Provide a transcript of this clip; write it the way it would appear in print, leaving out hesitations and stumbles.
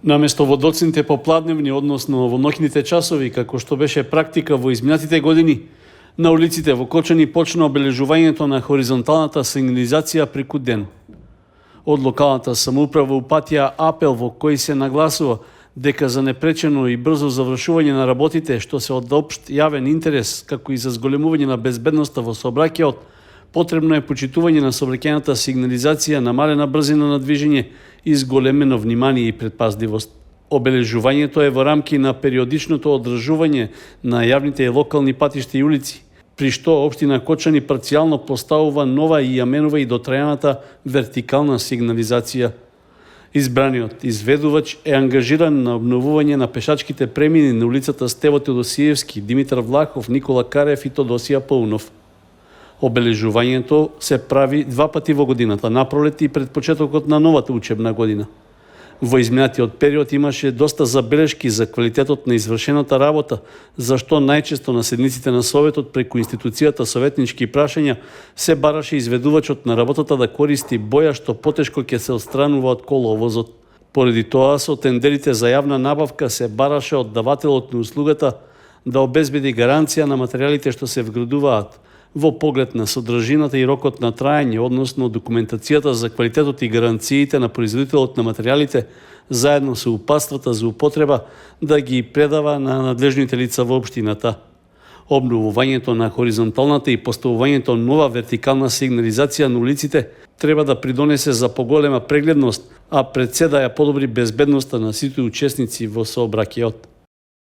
Наместо во доцните попладневни, односно во ноќните часови, како што беше практика во изминатите години, на улиците во Кочани почна обележувањето на хоризонталната сигнализација преку ден. Од локалната самоуправа упатија апел во кој се нагласува дека за непречено и брзо завршување на работите, што се од општ јавен интерес, како и за зголемување на безбедноста во сообраќајот, потребно е почитување на сообраќајната сигнализација, намалена брзина на движење и зголемено внимание и предпазливост. Обележувањето е во рамки на периодичното одржување на јавните и локални патишта и улици, при што општина Кочани парцијално поставува нова и ја менува и дотрајаната вертикална сигнализација. Избраниот изведувач е ангажиран на обновување на пешачките премини на улицата Стево Теодосиевски, Димитар Влахов, Никола Карев и Тодосија Паунов. Обележувањето се прави два пати во годината, напролет и пред почетокот на новата учебна година. Во изминатиот период имаше доста забелешки за квалитетот на извршената работа, зашто најчесто на седниците на Советот преку институцијата советнички прашања се бараше изведувачот на работата да користи боја што потешко ќе се отстранува од коловозот. Поради тоа со тендерите за јавна набавка се бараше од давателот на услугата да обезбеди гаранција на материјалите што се вградуваат, во поглед на содржината и рокот на трајање, односно документацијата за квалитетот и гаранциите на производителот на материјалите, заедно со упатствата за употреба, да ги предава на надлежните лица во општината. Обновувањето на хоризонталната и поставувањето нова вертикална сигнализација на улиците треба да придонесе за поголема прегледност, а пред се да ја подобри безбедноста на сите учесници во сообраќајот.